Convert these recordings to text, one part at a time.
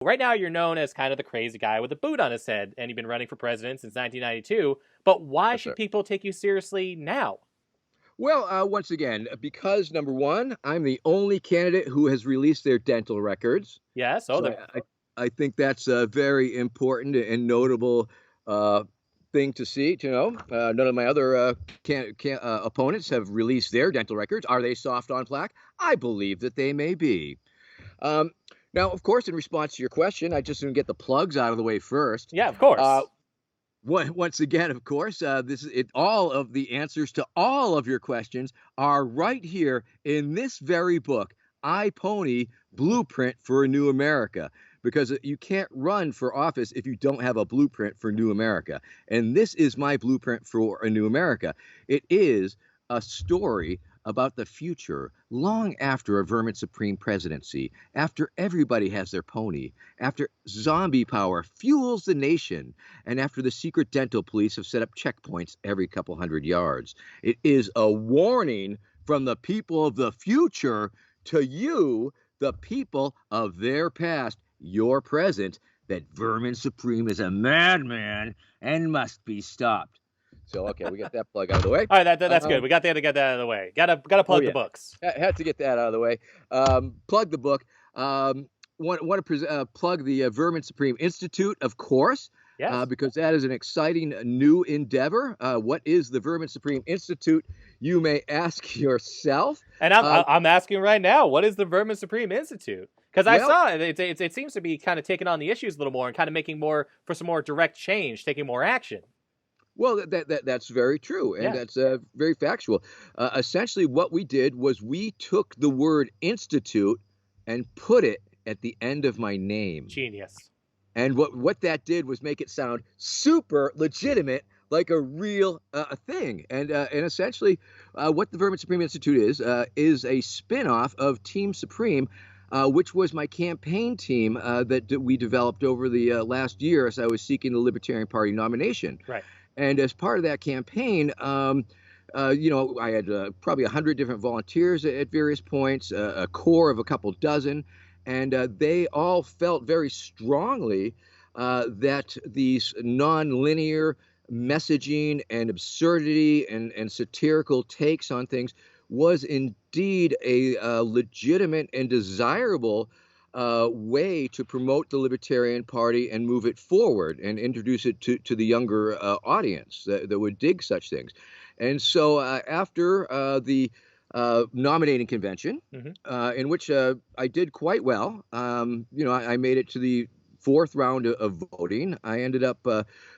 Right now, you're known as kind of the crazy guy with a boot on his head, and you've been running for president since 1992. But why Yes, should sir. people take you seriously now? Well, once again, because number one, I'm the only candidate who has released their dental records. Yes. Oh, So I think that's a very important and notable uh, thing to see. To know, none of my other opponents have released their dental records. Are they soft on plaque? I believe that they may be. Um, Now, of course, in response to your question, I just want to get the plugs out of the way first. yeah, of Uh, course. Once again, of course, this is it. All of the answers to all of your questions are right here in this very book, I Pony Blueprint for a New America. Because you can't run for office if you don't have a blueprint for New America. And this is my blueprint for a New America. It is a story about the future long after a Vermin Supreme presidency, after everybody has their pony, after zombie power fuels the nation, and after the secret dental police have set up checkpoints every couple hundred yards. It is a warning from the people of the future to you, the people of their past, your present, that Vermin Supreme is a madman and must be stopped. So, okay, we got that plug out of the way. All right, that's good. Um, We got to get that out of the way. Gotta oh, plug the yeah, books. had to get that out of the way. Plug the book. Want to plug the Vermin Supreme Institute, of course, Yes. because that is an exciting new endeavor. What is the Vermin Supreme Institute? You may ask yourself. And Uh, I'm asking right now, what is the Vermin Supreme Institute? Because I well, saw it seems to be kind of taking on the issues a little more and kind of making more for some more direct change, taking more action. well, that's very true, and Yeah, that's very factual. Essentially, what we did was we took the word institute and put it at the end of my name. genius. And what that did was make it sound super legitimate, like a real thing. And essentially, what the Vermin Supreme Institute is a spinoff of Team Supreme, which was my campaign team that we developed over the last year as I was seeking the Libertarian Party nomination. Right. And as part of that campaign, I had probably 100 different volunteers at various points, a core of a couple dozen, and they all felt very strongly that these nonlinear messaging and absurdity and satirical takes on things was indeed a legitimate and desirable way to promote the Libertarian Party and move it forward and introduce it to the younger audience that would dig such things. And so after the nominating convention, Hmm. in which I did quite well, I made it to the fourth round of voting. I ended up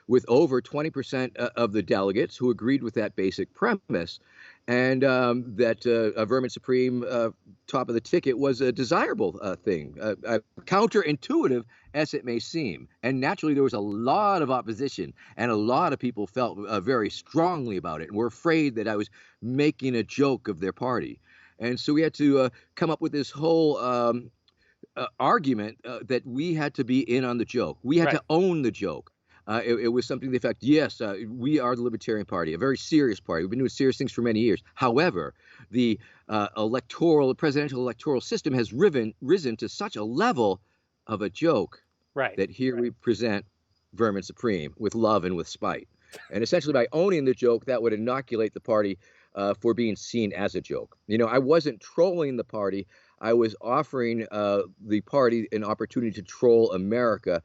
with over 20% of the delegates who agreed with that basic premise, and that a Vermin Supreme top of the ticket was a desirable thing, counterintuitive as it may seem. And naturally, there was a lot of opposition, and a lot of people felt very strongly about it and were afraid that I was making a joke of their party. And so we had to come up with this whole argument that we had to be in on the joke. We had Right. to own the joke. It was something to the effect, yes, we are the Libertarian Party, a very serious party. We've been doing serious things for many years. However, the presidential electoral system has risen to such a level of a joke Right. that here we present Vermin Supreme with love and with spite. And essentially, by owning the joke, that would inoculate the party for being seen as a joke. I wasn't trolling the party. I was offering the party an opportunity to troll America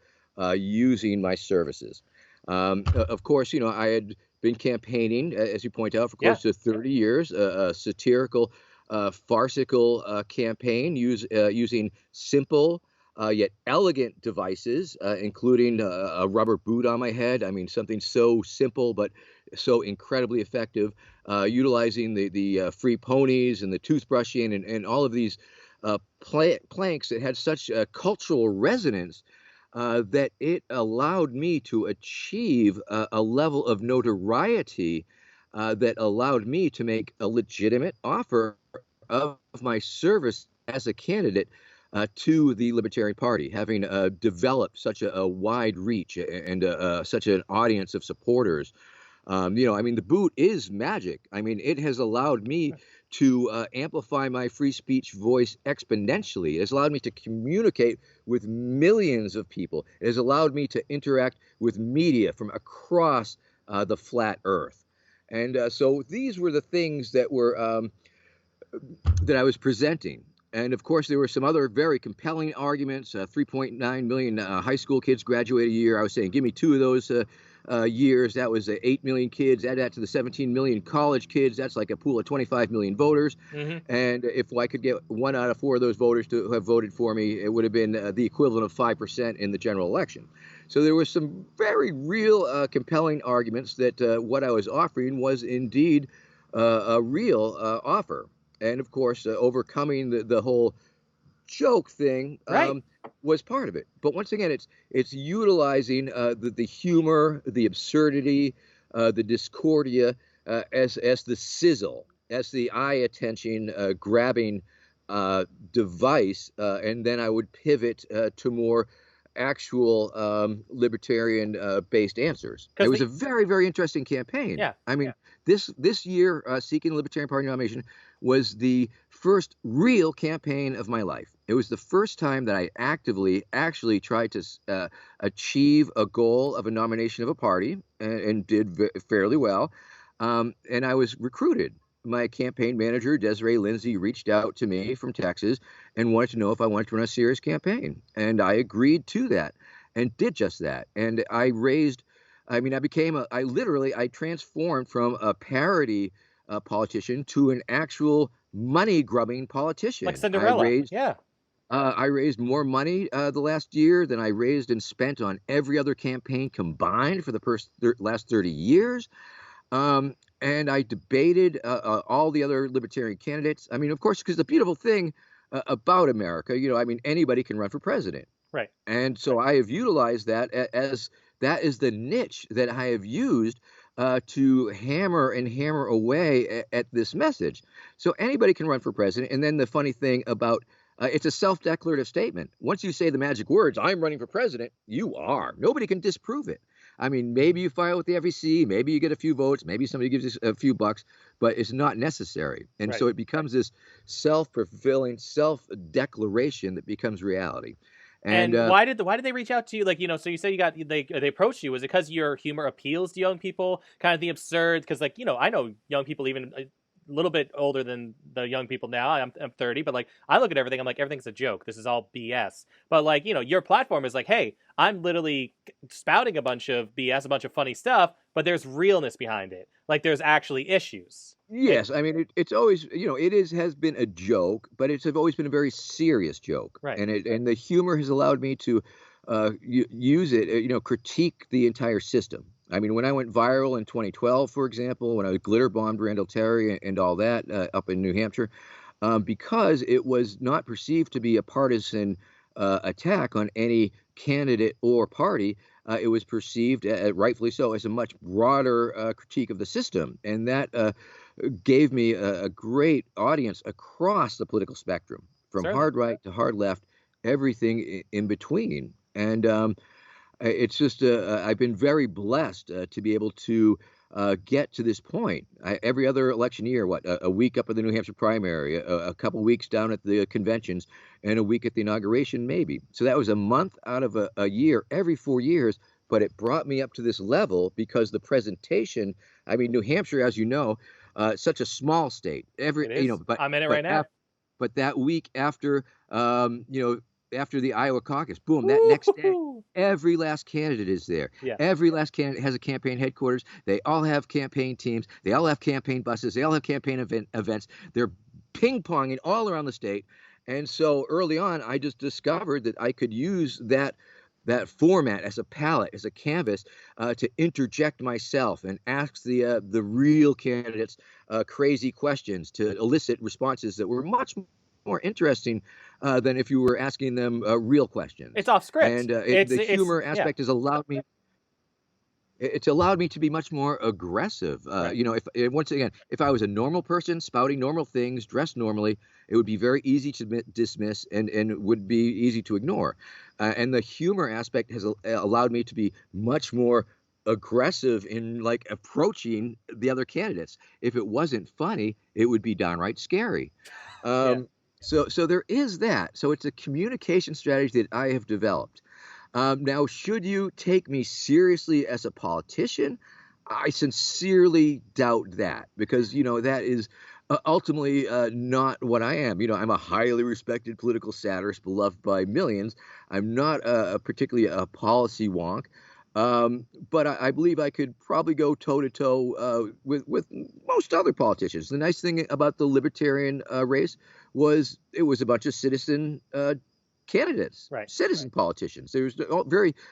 using my services. Of course, I had been campaigning, as you point out, for Yeah. close to 30 years, a satirical, farcical campaign using simple yet elegant devices, including a rubber boot on my head. I mean, something so simple but so incredibly effective, utilizing the free ponies and the toothbrushing and all of these planks that had such cultural resonance that it allowed me to achieve a level of notoriety that allowed me to make a legitimate offer of my service as a candidate to the Libertarian Party, having developed such a wide reach and such an audience of supporters. I mean, the boot is magic. I mean, it has allowed me to amplify my free speech voice exponentially. It has allowed me to communicate with millions of people. It has allowed me to interact with media from across the flat earth. And so these were the things that were that I was presenting. And of course, there were some other very compelling arguments. 3.9 million high school kids graduate a year. I was saying, give me two of those years. That was 8 million kids. Add that to the 17 million college kids. That's like a pool of 25 million voters. Mm-hmm. And if I could get 1 out of 4 of those voters to have voted for me, it would have been the equivalent of 5% in the general election. So there were some very real compelling arguments that what I was offering was indeed a real offer. And of course, overcoming the whole joke thing Right. was part of it. But once again, it's utilizing the humor, the absurdity, the discordia as the sizzle, as the eye attention grabbing device, and then I would pivot to more actual libertarian based answers. It Because was a very, very interesting campaign. yeah. I mean, this year, seeking the Libertarian Party nomination was the first real campaign of my life. It was the first time that I actively actually tried to achieve a goal of a nomination of a party and did fairly well. And I was recruited. My campaign manager, Desiree Lindsay, reached out to me from Texas and wanted to know if I wanted to run a serious campaign. And I agreed to that and did just that. And I transformed from a parody politician to an actual money grubbing politician. Like Cinderella. I raised more money the last year than I raised and spent on every other campaign combined for the last 30 years. And I debated all the other libertarian candidates. I mean, of course, because the beautiful thing about America, anybody can run for president. Right. And so I have utilized that as that is the niche that I have used to hammer away at this message. So anybody can run for president. And then the funny thing about it's a self-declarative statement. Once you say the magic words, I'm running for president, you are. Nobody can disprove it. I mean, maybe you file with the FEC, maybe you get a few votes, maybe somebody gives you a few bucks, but it's not necessary. And Right. so it becomes this self-fulfilling self-declaration that becomes reality. And why did they reach out to you? Like, so you say they approached you. Was it because your humor appeals to young people? Kind of the absurd, because I know young people even a little bit older than the young people now. I'm 30, but like I look at everything, I'm like, everything's a joke. This is all BS. But like, your platform is like, hey, I'm literally spouting a bunch of BS, a bunch of funny stuff, but there's realness behind it. Like there's actually issues. Yes, I mean it's always has been a joke, but it's always been a very serious joke, Right. And the humor has allowed me to use it, critique the entire system. I mean, when I went viral in 2012, for example, when I glitter bombed Randall Terry and all that up in New Hampshire, because it was not perceived to be a partisan attack on any candidate or party. It was perceived, rightfully so, as a much broader critique of the system. And that gave me a great audience across the political spectrum, from Certainly. hard right to hard left, everything in between. And it's just I've been very blessed to be able to get to this point. Every other election year, a week up at the New Hampshire primary, a couple weeks down at the conventions, and a week at the inauguration, maybe. So that was a month out of a year every 4 years. But it brought me up to this level because the presentation. I mean, New Hampshire, as you know, such a small state. It is. But I'm in it right now. But that week after, after the Iowa caucus, boom, that next day, every last candidate is there. Yeah. Every last candidate has a campaign headquarters. They all have campaign teams. They all have campaign buses. They all have campaign events. They're ping-ponging all around the state. And so early on, I just discovered that I could use that format as a palette, as a canvas, to interject myself and ask the real candidates crazy questions to elicit responses that were much more interesting than if you were asking them real questions. It's off script. And the humor aspect has allowed me. It's allowed me to be much more aggressive. Right. If I was a normal person spouting normal things, dressed normally, it would be very easy to dismiss and would be easy to ignore. And the humor aspect has allowed me to be much more aggressive in like approaching the other candidates. If it wasn't funny, it would be downright scary. Yeah. Um, so there is that. So it's a communication strategy that I have developed. Now, should you take me seriously as a politician? I sincerely doubt that because, that is ultimately not what I am. I'm a highly respected political satirist beloved by millions. I'm not particularly a policy wonk. But I believe I could probably go toe to toe with most other politicians. The nice thing about the Libertarian race was it was a bunch of citizen candidates, Right. citizen politicians. There was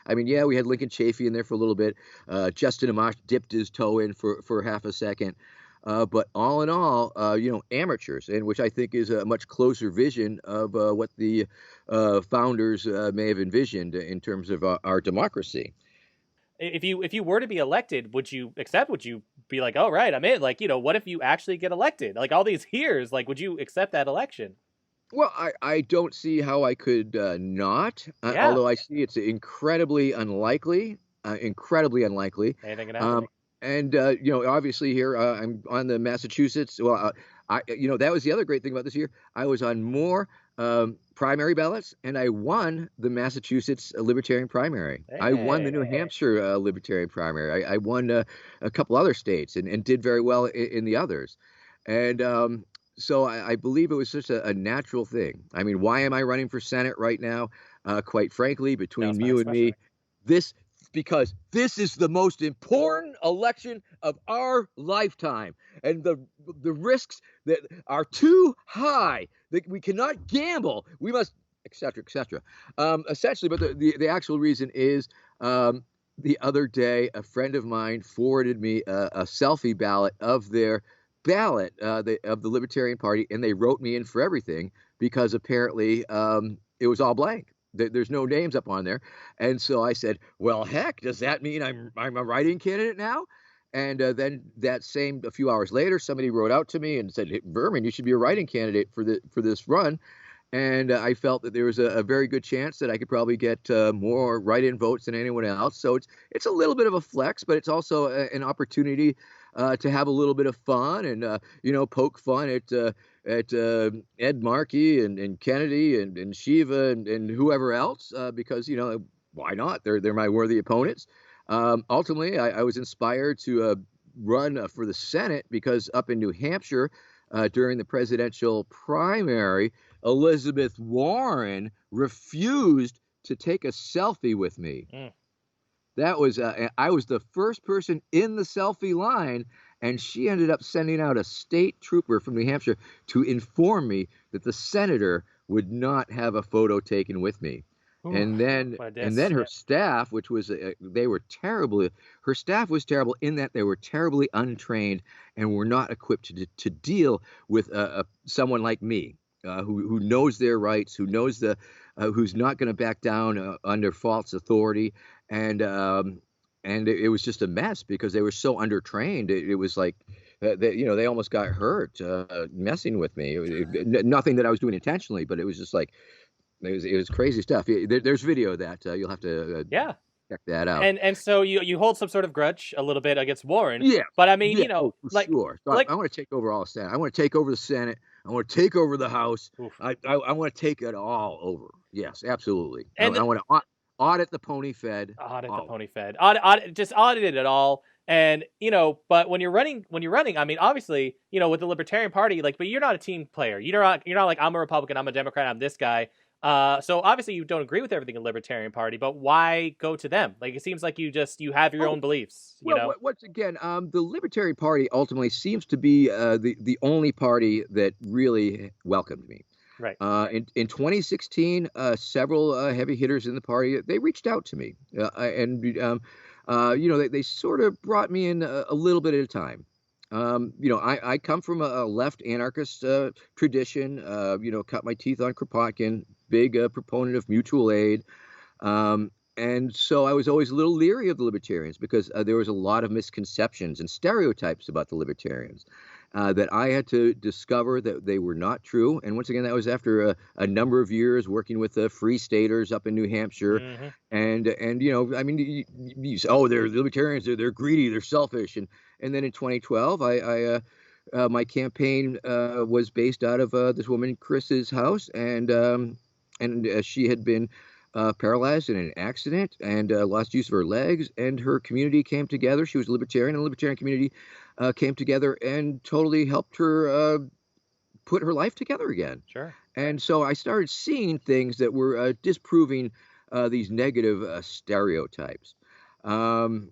I mean, yeah, we had Lincoln Chafee in there for a little bit. Justin Amash dipped his toe in for half a second. But all in all, amateurs, and which I think is a much closer vision of what the founders may have envisioned in terms of our democracy. If you were to be elected, would you accept? Would you be like, "Oh, right, I'm in"? Like, what if you actually get elected? Like all these years, like, would you accept that election? Well, I don't see how I could not, Yeah, although I see it's incredibly unlikely, incredibly unlikely. anything can happen. Um, and obviously here I'm on the Massachusetts. Well, that was the other great thing about this year. I was on more primary ballots, and I won the Massachusetts Libertarian primary. I won the New Hey, Hampshire Libertarian primary. I won a couple other states and did very well in the others. And so I believe it was just a natural thing. I mean, why am I running for Senate right now? Quite frankly, that was between my you next and question. me, this because this is the most important election of our lifetime, and the risks that are too high that we cannot gamble. We must, etc., etc. Essentially, but the actual reason is. The other day, a friend of mine forwarded me a selfie ballot of their ballot of the Libertarian Party, and they wrote me in for everything because apparently it was all blank. There's no names up on there, and so I said, "Well, heck, does that mean I'm a write-in candidate now?" And then that same a few hours later, somebody wrote out to me and said, "Hey, Vermin, you should be a write-in candidate for this run." And I felt that there was a very good chance that I could probably get more write-in votes than anyone else. So it's a little bit of a flex, but it's also an opportunity to have a little bit of fun and poke fun at Ed Markey and Kennedy and Shiva and whoever else because why not? They're my worthy opponents. Ultimately, I was inspired to run for the Senate because up in New Hampshire during the presidential primary, Elizabeth Warren refused to take a selfie with me. Mm. That was I was the first person in the selfie line, and she ended up sending out a state trooper from New Hampshire to inform me that the senator would not have a photo taken with me. Ooh, And then what a and diss. then her staff, which was they were terrible. Her staff was terrible in that they were terribly untrained and were not equipped to deal with someone like me. Who knows their rights, who knows who's not going to back down under false authority, and it was just a mess because they were so undertrained. It was like they almost got hurt messing with me. Nothing that I was doing intentionally, but it was just like it was crazy stuff. There's video of that you'll have to Yeah, check that out. and so you hold some sort of grudge a little bit against Warren, Yeah, but I mean, yeah, oh, for like sure. So like I want to take over all the Senate. I want to take over the Senate. I want to take over the House. oof. I want to take it all over. Yes, absolutely. And I want to audit the pony fed. audit the Oh, pony fed, just audited it all. And but when you're running, I mean, obviously, with the Libertarian Party, like, but you're not a team player. You're not like, I'm a Republican, I'm a Democrat, I'm this guy. So obviously you don't agree with everything in the Libertarian Party, but why go to them? Like, it seems like you have your oh. own beliefs. Well, once again, the Libertarian Party ultimately seems to be the only party that really welcomed me. Right. In 2016, several heavy hitters in the party they reached out to me, and they sort of brought me in a little bit at a time. I come from a left anarchist tradition. Cut my teeth on Kropotkin, big proponent of mutual aid. And so I was always a little leery of the libertarians because there was a lot of misconceptions and stereotypes about the libertarians. that I had to discover that they were not true. And once again, that was after a number of years working with the Free Staters up in New Hampshire. Hmm. And you know, I mean, you say, oh, they're libertarians, they're greedy, they're selfish. And then in 2012, my campaign was based out of this woman Chris's house, and she had been paralyzed in an accident and lost use of her legs, and her community came together. She was a libertarian, and the libertarian community came together and totally helped her put her life together again. Sure. And so I started seeing things that were disproving these negative stereotypes. Um,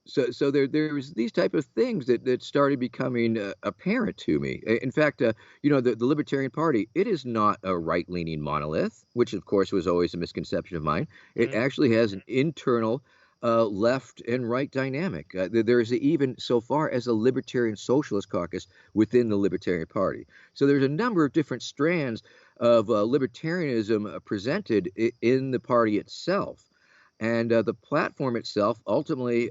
so there was these type of things that started becoming apparent to me. In fact, you know, the Libertarian Party, it is not a right-leaning monolith, which of course was always a misconception of mine. It Hmm. actually has an internal left and right dynamic. There is even so far as a Libertarian Socialist Caucus within the Libertarian Party. So there's a number of different strands of libertarianism presented in the party itself. And the platform itself, ultimately,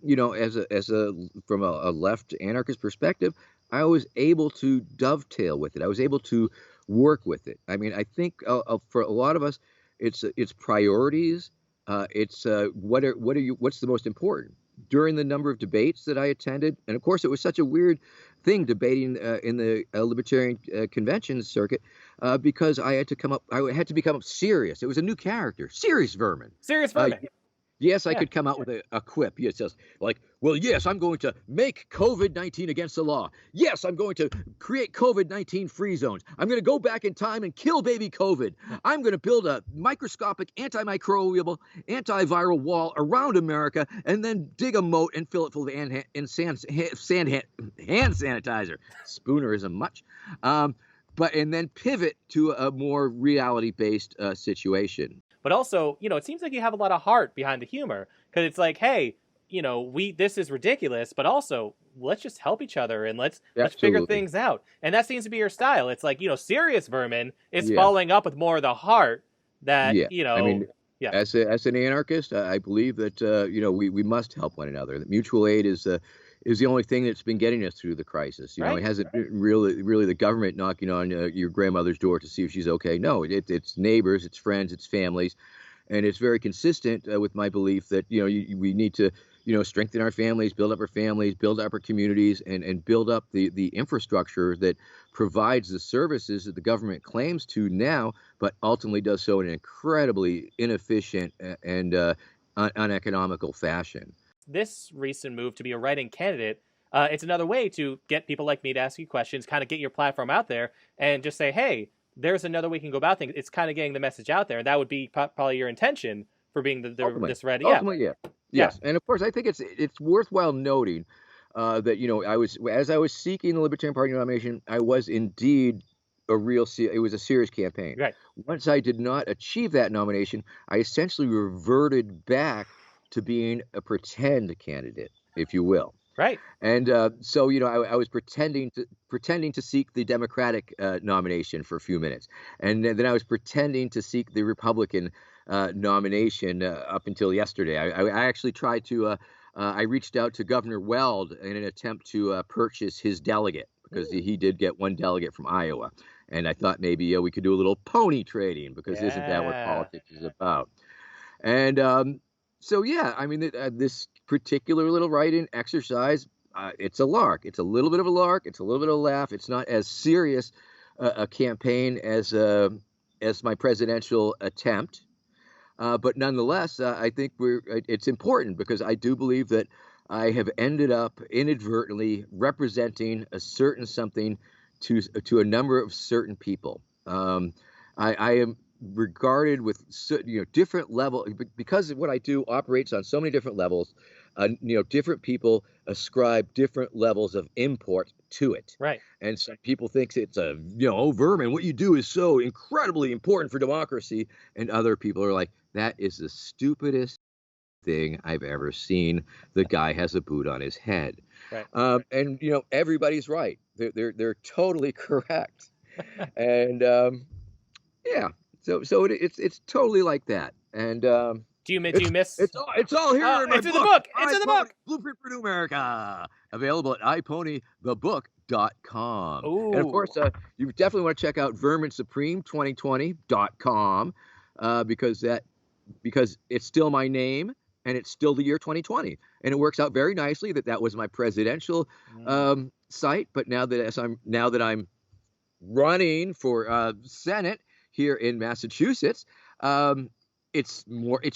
you know, as a from a left anarchist perspective, I was able to dovetail with it. I was able to work with it. I mean, I think for a lot of us, it's priorities. It's what's the most important during the number of debates that I attended, and of course, it was such a weird thing debating in the libertarian convention circuit because I had to become serious. It was a new character, serious vermin. Serious Uh, vermin. yes, I Yeah. could come out with a quip. Yes, just like, well, yes, I'm going to make COVID-19 against the law. Yes, I'm going to create COVID-19 free zones. I'm going to go back in time and kill baby COVID. I'm going to build a microscopic, antimicrobial, antiviral wall around America and then dig a moat and fill it full of hand sanitizer. Spoonerism much. But and then pivot to a more reality-based situation. But also, you know, it seems like you have a lot of heart behind the humor because it's like, hey, you know, we this is ridiculous, but also let's just help each other and let's figure Absolutely. things out. And that seems to be your style. It's like, you know, serious vermin is Yeah. following up with more of the heart that, Yeah, you I know, mean, yeah, as an anarchist, I believe that you know, we must help one another. That mutual aid is the only thing that's been getting us through the crisis. You know, right? it hasn't been really the government knocking on your grandmother's door to see if she's okay. No, it's neighbors, it's friends, it's families, and it's very consistent with my belief that you know we need to you know strengthen our families, build up our communities, and build up the infrastructure that provides the services that the government claims to now, but ultimately does so in an incredibly inefficient and uneconomical fashion. This recent move to be a writing candidate, it's another way to get people like me to ask you questions, kind of get your platform out there, and just say, hey, there's another way you can go about things. It's kind of getting the message out there, and that would be probably your intention for being Ultimately, this ready. Yeah, ultimately, yeah, yeah, yes, and of course, I think it's worthwhile noting that you know I was seeking the Libertarian Party nomination, I was indeed it was a serious campaign. right, Once I did not achieve that nomination, I essentially reverted back to being a pretend candidate, if you will. right. And so, you know, I was pretending to seek the Democratic nomination for a few minutes, and then I was pretending to seek the Republican nomination up until yesterday. I actually tried to. I reached out to Governor Weld in an attempt to purchase his delegate because Ooh, he did get one delegate from Iowa, and I thought maybe we could do a little pony trading because isn't that what yeah. politics is about? And so, yeah, I mean, this particular little writing exercise, it's a lark. It's a little bit of a lark. It's a little bit of a laugh. It's not as serious a campaign as my presidential attempt. But nonetheless, I think it's important because I do believe that I have ended up inadvertently representing a certain something to a number of certain people. I am regarded with you know different level because what I do operates on so many different levels. You know, different people ascribe different levels of import to it. Right. And some people think it's a, you know, oh, Vermin, what you do is so incredibly important for democracy. And other people are like, that is the stupidest thing I've ever seen. The guy has a boot on his head. Right. And you know, everybody's right. They're totally correct. And yeah, so it's totally like that. And Do you miss? It's all here in my It's in the book. book. It's in the book. Blueprint for New America. Available at iPonythebook.com. And of Ooh. course, you definitely want to check out Vermin Supreme 2020.com because it's still my name and it's still the year 2020. And it works out very nicely that was my presidential site. But now that I'm running for Senate here in Massachusetts, it's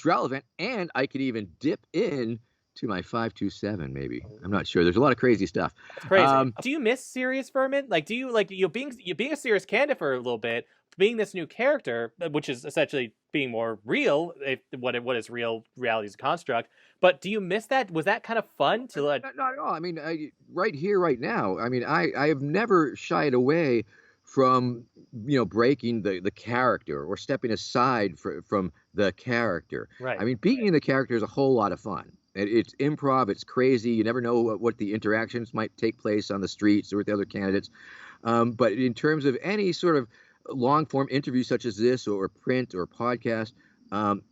relevant, and I could even dip in to my 527 maybe. I'm not sure. There's a lot of crazy stuff. It's crazy. Do you miss serious Vermin? Like, do you like you being a serious candidate for a little bit, being this new character, which is essentially being more real, what is real, reality is a construct. But do you miss that? Was that kind of fun to like? Not at all. I mean, right here, right now. I mean, I have never shied away from breaking the character or stepping aside from the character. Right. I mean, being the character is a whole lot of fun. It's improv. It's crazy. You never know what the interactions might take place on the streets or with the other candidates. But in terms of any sort of long form interview such as this or print or podcast, I'm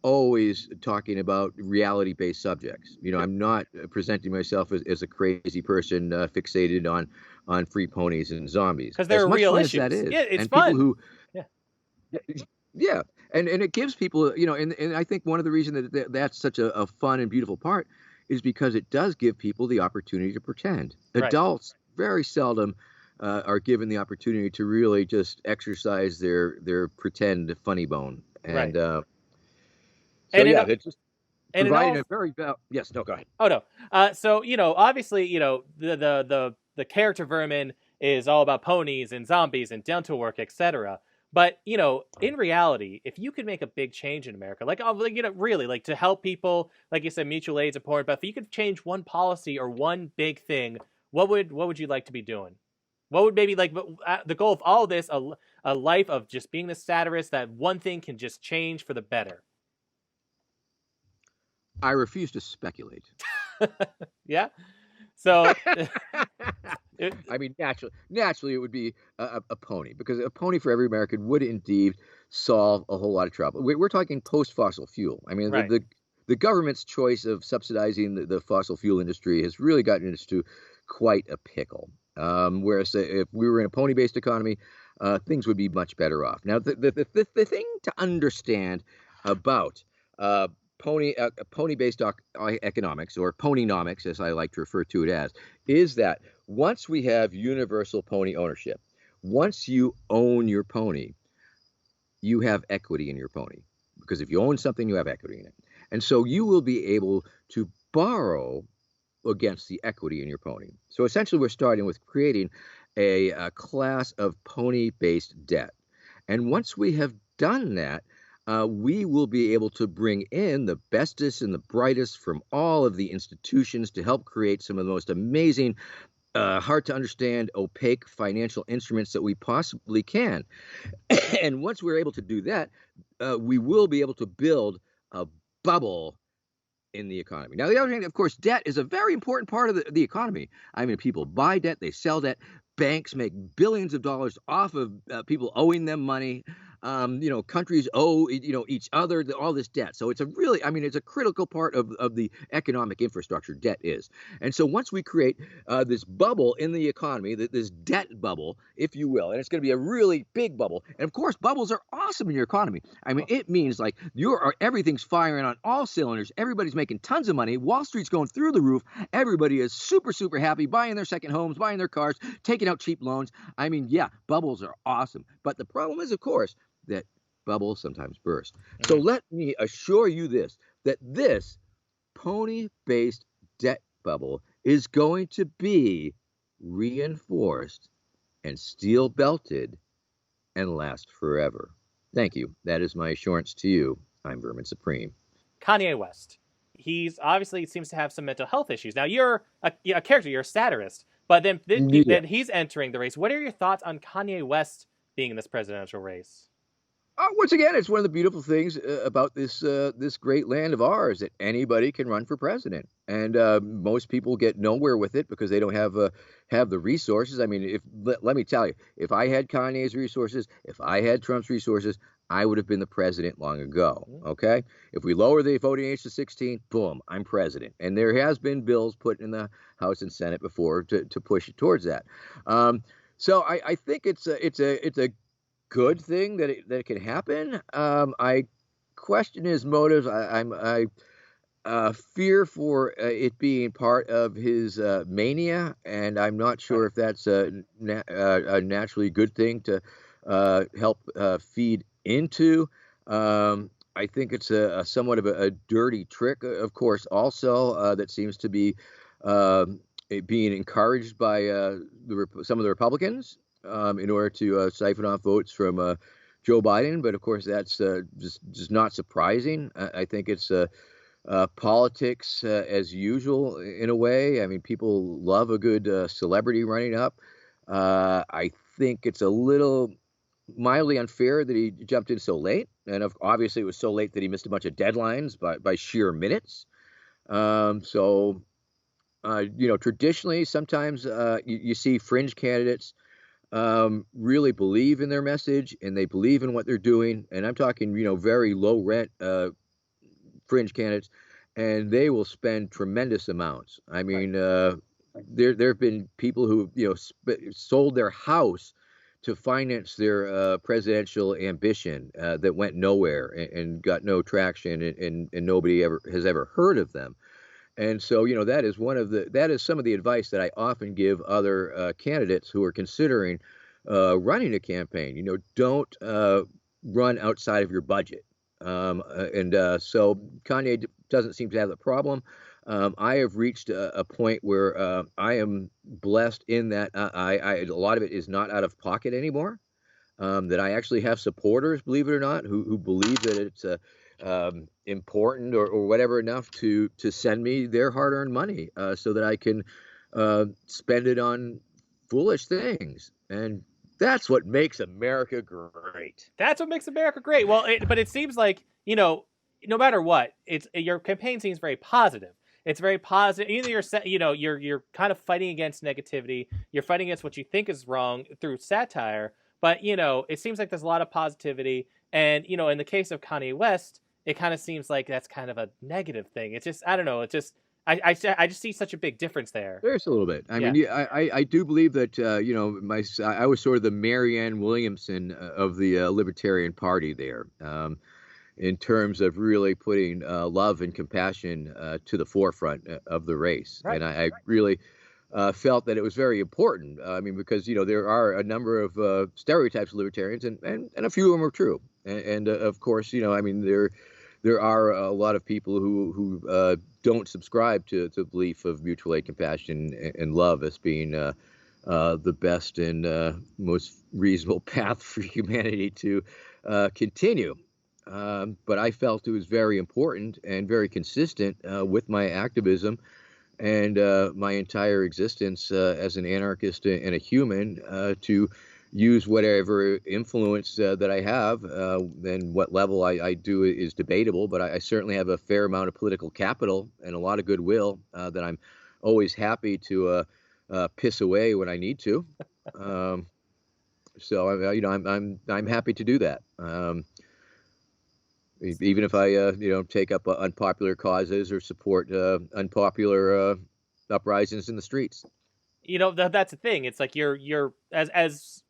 always talking about reality based subjects. I'm not presenting myself as a crazy person fixated on free ponies and zombies. Because they're real issues. That is. Yeah, it's and fun. People who, yeah. Yeah. And it gives people, and I think one of the reasons that's such a fun and beautiful part is because it does give people the opportunity to pretend. Right. Adults very seldom are given the opportunity to really just exercise their pretend funny bone. And right. It's just providing a very yes. No, go ahead. Oh no. So obviously, the character Vermin is all about ponies and zombies and dental work, etc. But in reality, if you could make a big change in America, really, like to help people, like you said, mutual aid's important. But if you could change one policy or one big thing, what would you like to be doing? What would maybe the goal of all of this, a life of just being the satirist, that one thing can just change for the better? I refuse to speculate. Yeah. So, I mean, naturally, it would be a pony, because a pony for every American would indeed solve a whole lot of trouble. We're talking post-fossil fuel. I mean, right. the government's choice of subsidizing the fossil fuel industry has really gotten us to quite a pickle. Whereas if we were in a pony-based economy, things would be much better off. Now, the thing to understand about pony-based economics, or ponynomics, as I like to refer to it as, is that once we have universal pony ownership, once you own your pony, you have equity in your pony. Because if you own something, you have equity in it. And so you will be able to borrow against the equity in your pony. So essentially, we're starting with creating a class of pony-based debt. And once we have done that, we will be able to bring in the bestest and the brightest from all of the institutions to help create some of the most amazing, hard to understand, opaque financial instruments that we possibly can. And once we're able to do that, we will be able to build a bubble in the economy. Now, the other thing, of course, debt is a very important part of the economy. I mean, people buy debt, they sell debt. Banks make billions of dollars off of people owing them money. Countries owe each other all this debt. So it's it's a critical part of the economic infrastructure, debt is. And so once we create this bubble in the economy, this debt bubble, if you will, and it's going to be a really big bubble. And of course, bubbles are awesome in your economy. I mean, it means like everything's firing on all cylinders. Everybody's making tons of money. Wall Street's going through the roof. Everybody is super, super happy, buying their second homes, buying their cars, taking out cheap loans. I mean, yeah, bubbles are awesome. But the problem is, of course, that bubbles sometimes burst. So let me assure you that this pony-based debt bubble is going to be reinforced and steel-belted and last forever. Thank you. That is my assurance to you. I'm Vermin Supreme. Kanye West. He's obviously seems to have some mental health issues. Now, you're a character, you're a satirist, but then he's entering the race. What are your thoughts on Kanye West being in this presidential race? Once again, it's one of the beautiful things about this great land of ours, that anybody can run for president, and most people get nowhere with it because they don't have the resources. I mean, let me tell you, if I had Kanye's resources, if I had Trump's resources, I would have been the president long ago. Mm. Okay. If we lower the voting age to 16, boom, I'm president. And there has been bills put in the House and Senate before to push it towards that. Um, so I think it's a good thing that it can happen. I question his motives. I fear for it being part of his mania, and I'm not Right. sure if that's a naturally good thing to help feed into. I think it's a somewhat of a dirty trick, of course, also that seems to be being encouraged by some of the Republicans in order to siphon off votes from Joe Biden. But of course, that's just not surprising. I think it's politics as usual in a way. I mean, people love a good celebrity running up. I think it's a little mildly unfair that he jumped in so late, and obviously it was so late that he missed a bunch of deadlines by sheer minutes. So traditionally, sometimes you see fringe candidates really believe in their message and they believe in what they're doing. And I'm talking, very low rent fringe candidates, and they will spend tremendous amounts. I Right. mean, there have been people who sold their house to finance their presidential ambition that went nowhere and got no traction, and nobody ever has ever heard of them. And so, that is some of the advice that I often give other candidates who are considering running a campaign. Don't run outside of your budget. And so Kanye doesn't seem to have the problem. I have reached a point where I am blessed in that a lot of it is not out of pocket anymore. That I actually have supporters, believe it or not, who believe that it's important or whatever enough to send me their hard-earned money so that I can spend it on foolish things. And that's what makes America great. That's what makes America great. Well, but it seems like no matter what, it's your campaign seems very positive. It's very positive. Either you're kind of fighting against negativity. You're fighting against what you think is wrong through satire. But it seems like there's a lot of positivity. And in the case of Kanye West, it kind of seems like that's kind of a negative thing. It's just I don't know. It's just I just see such a big difference there. There's a little bit. I Yeah. mean, yeah, I do believe that I was sort of the Marianne Williamson of the Libertarian Party there, in terms of really putting love and compassion to the forefront of the race, Right. and I really felt that it was very important. I mean, because there are a number of stereotypes of libertarians, and a few of them are true, and of course, I mean there are a lot of people who don't subscribe to the belief of mutual aid, compassion, and love as being the best and most reasonable path for humanity to continue. But I felt it was very important and very consistent with my activism and my entire existence as an anarchist and a human to use whatever influence that I have. And what level I do is debatable, but I certainly have a fair amount of political capital and a lot of goodwill that I'm always happy to piss away when I need to. Um, so I'm happy to do that. Even if I take up unpopular causes or support unpopular uprisings in the streets. That's the thing. It's like you're as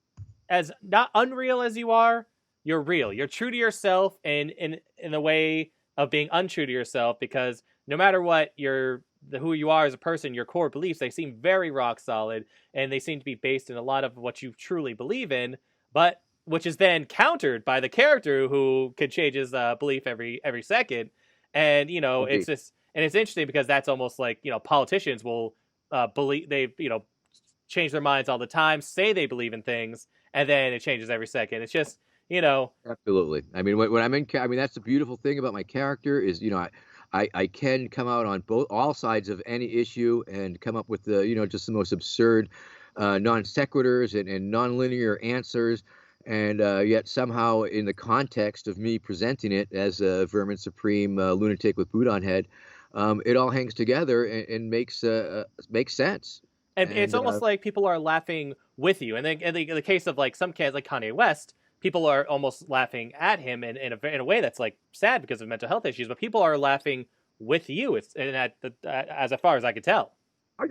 not unreal as you are, you're real. You're true to yourself, and in a way of being untrue to yourself, because no matter what, who you are as a person, your core beliefs, they seem very rock solid, and they seem to be based in a lot of what you truly believe in, but which is then countered by the character who could change his belief every second. And it's Indeed. just, and it's interesting because that's almost like politicians will believe they change their minds all the time, say they believe in things, and then it changes every second. It's just, Absolutely. I mean, when I'm in, I mean, that's the beautiful thing about my character is, I can come out on all sides of any issue and come up with just the most absurd non sequiturs and nonlinear answers. And yet somehow, in the context of me presenting it as a Vermin Supreme lunatic with boot on head, it all hangs together and makes sense. and it's And almost like people are laughing with you. And then in the case of like some kids like Kanye West, people are almost laughing at him in a way that's like sad because of mental health issues, but people are laughing with you. It's and as far as I could tell.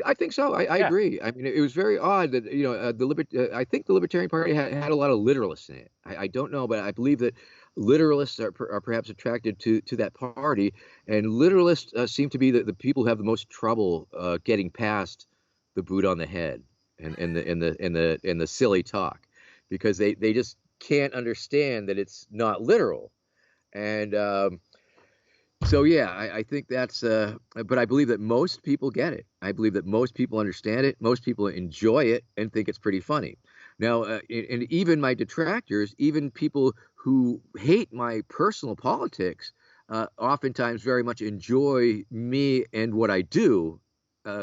I think so. I Yeah, agree. I mean, it was very odd that I think the Libertarian Party had a lot of literalists in it. I don't know, but I believe that literalists are perhaps attracted to that party, and literalists seem to be the people who have the most trouble getting past the boot on the head and the silly talk, because they just can't understand that it's not literal. And so yeah, I think that's but I believe that most people get it. I believe that most people understand it. Most people enjoy it and think it's pretty funny. Now, and even my detractors, even people who hate my personal politics, oftentimes very much enjoy me and what I do,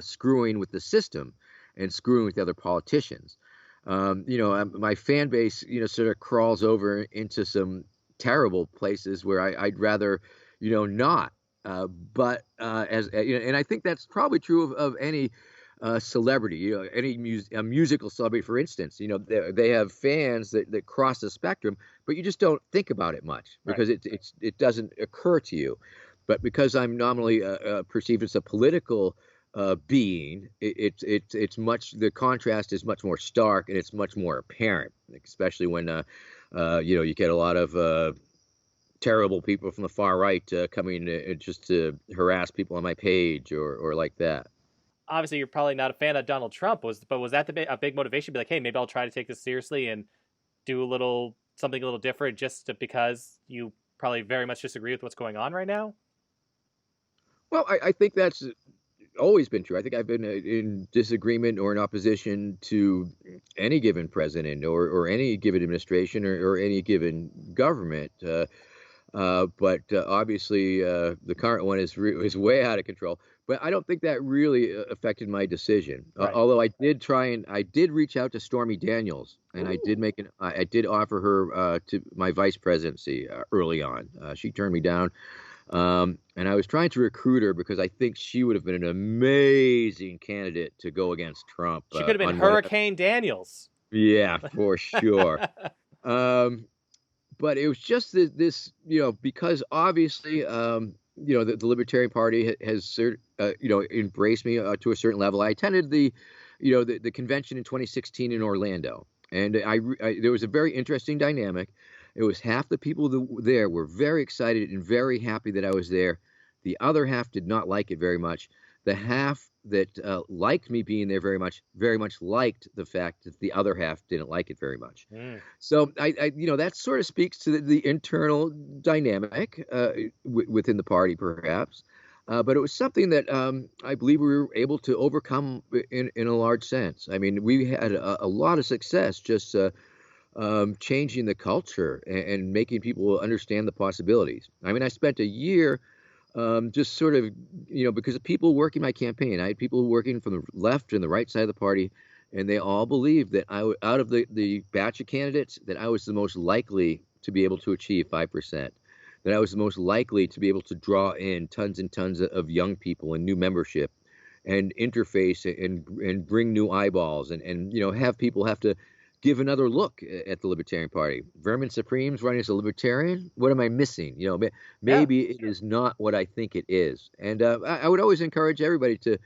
screwing with the system and screwing with other politicians. My fan base, sort of crawls over into some terrible places where I'd rather not. And I think that's probably true of any celebrity, any musical celebrity, for instance. They have fans that cross the spectrum, but you just don't think about it much right. because it doesn't occur to you. But because I'm nominally perceived as a political being, it's much the contrast is much more stark and it's much more apparent, especially when you get a lot of terrible people from the far right coming just to harass people on my page or like that. Obviously, you're probably not a fan of Donald Trump. Was that a big motivation? To be like, hey, maybe I'll try to take this seriously and do something a little different, because you probably very much disagree with what's going on right now. Well, I think that's always been true. I think I've been in disagreement or in opposition to any given president or any given administration or any given government. But obviously, the current one is way out of control. But I don't think that really affected my decision. Right. Although I did reach out to Stormy Daniels, and I did offer her to my vice presidency early on. She turned me down, and I was trying to recruit her because I think she would have been an amazing candidate to go against Trump. She could have been Hurricane Daniels. Yeah, for sure. Um, but it was just this, because obviously, the Libertarian Party has, embraced me to a certain level. I attended the convention in 2016 in Orlando, and there was a very interesting dynamic. It was half the people there were very excited and very happy that I was there. The other half did not like it very much. The half that liked me being there very much liked the fact that the other half didn't like it very much. Mm. So that sort of speaks to the internal dynamic within the party, perhaps. But it was something that I believe we were able to overcome in a large sense. I mean, we had a lot of success just changing the culture and making people understand the possibilities. I mean, I spent a year just sort of, because of people working my campaign. I had people working from the left and the right side of the party, and they all believed that out of the batch of candidates, that I was the most likely to be able to achieve 5%, that I was the most likely to be able to draw in tons and tons of young people and new membership and interface and bring new eyeballs and have people have to give another look at the Libertarian Party. Vermin Supreme's running as a Libertarian. What am I missing? Maybe it is not what I think it is. And I would always encourage everybody to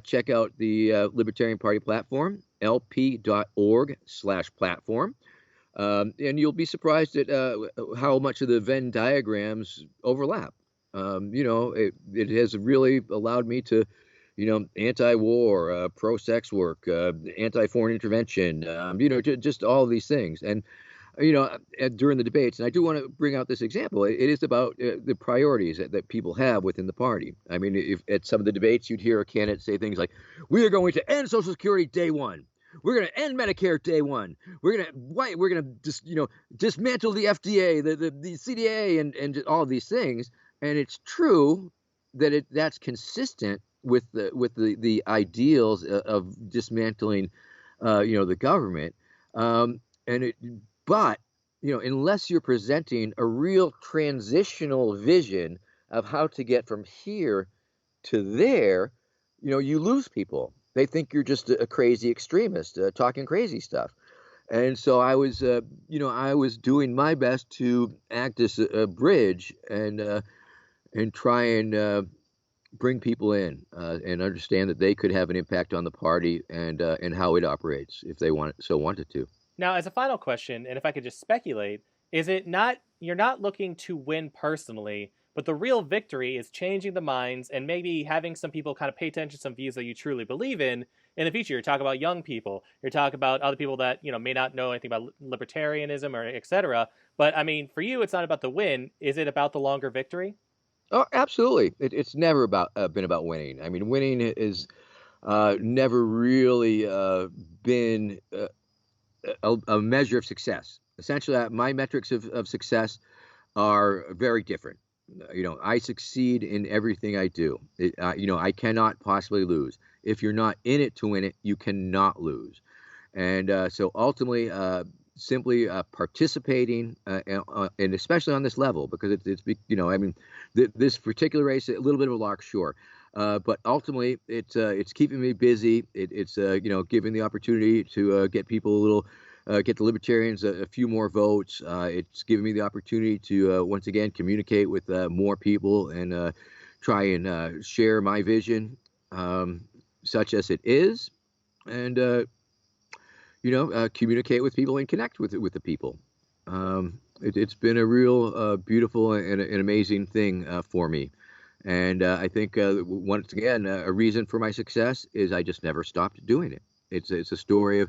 check out the Libertarian Party platform, lp.org/platform. And you'll be surprised at how much of the Venn diagrams overlap. It has really allowed me to anti-war, pro-sex work, anti-foreign intervention, just all of these things. And, during the debates, and I do want to bring out this example, it is about the priorities that people have within the party. I mean, if at some of the debates, you'd hear a candidate say things like, we are going to end Social Security day one. We're going to end Medicare day one. We're going to just, dismantle the FDA, the CDA, and all of these things. And it's true that that's consistent with the ideals of dismantling, the government, but unless you're presenting a real transitional vision of how to get from here to there, you lose people. They think you're just a crazy extremist talking crazy stuff. And so I was doing my best to act as a bridge and try and bring people in and understand that they could have an impact on the party and how it operates if they wanted to. Now, as a final question, and if I could just speculate, is it not you're not looking to win personally, but the real victory is changing the minds and maybe having some people kind of pay attention to some views that you truly believe in the future. You're talking about young people. You're talking about other people that, may not know anything about libertarianism or etc. But I mean, for you, it's not about the win. Is it about the longer victory? Oh, absolutely. It's never been about winning. I mean, winning is never really been a measure of success. Essentially, my metrics of success are very different. I succeed in everything I do. I cannot possibly lose. If you're not in it to win it, you cannot lose. And so ultimately, simply participating, and especially on this level, because I mean, this particular race, a little bit of a lark, sure. But ultimately, it's keeping me busy. It's giving the opportunity to get people a little, get the libertarians a few more votes. It's giving me the opportunity to once again communicate with more people and try and share my vision, such as it is, and communicate with people and connect with the people. It's been a real beautiful and an amazing thing for me. And I think once again, a reason for my success is I just never stopped doing it. It's a story of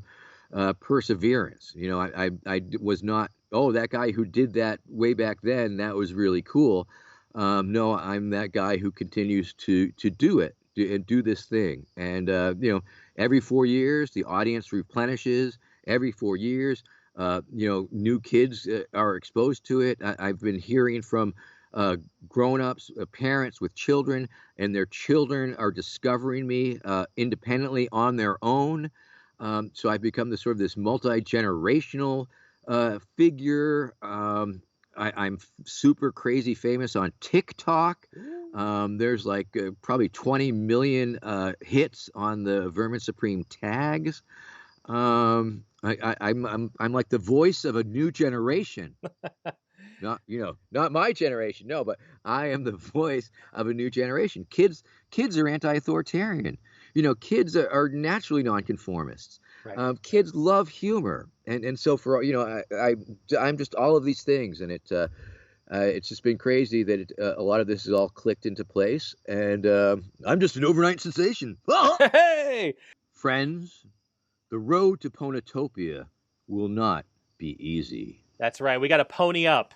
perseverance. I was not, oh, that guy who did that way back then, that was really cool. No, I'm that guy who continues to do it and do this thing. And every 4 years, the audience replenishes. Every 4 years, new kids are exposed to it. I've been hearing from grown-ups, parents with children, and their children are discovering me independently on their own. So I've become this multi-generational figure. I'm super crazy famous on TikTok. There's like probably 20 million hits on the Vermin Supreme tags. I'm like the voice of a new generation. Not my generation, no, but I am the voice of a new generation. Kids are anti-authoritarian. Kids are naturally nonconformists. Right. Kids love humor, and so for I'm just all of these things, and it's just been crazy that a lot of this is all clicked into place, and I'm just an overnight sensation. Hey, Friends, the road to Ponatopia will not be easy. that's right. We got to pony up.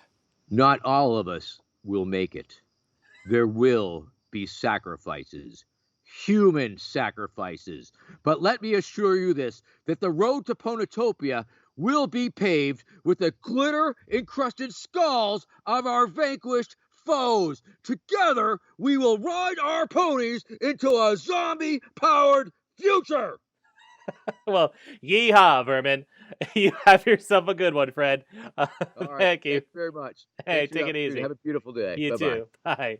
Not all of us will make it. There will be sacrifices, human sacrifices. But let me assure you this, that the road to Ponatopia will be paved with the glitter-encrusted skulls of our vanquished foes. Together, we will ride our ponies into a zombie-powered future. Well, yeehaw, Vermin. You have yourself a good one, Fred. All right. Thank you. Thanks very much. Hey, Thanks for the take it opportunity. easy. Have a beautiful day. You Bye-bye. too. Bye.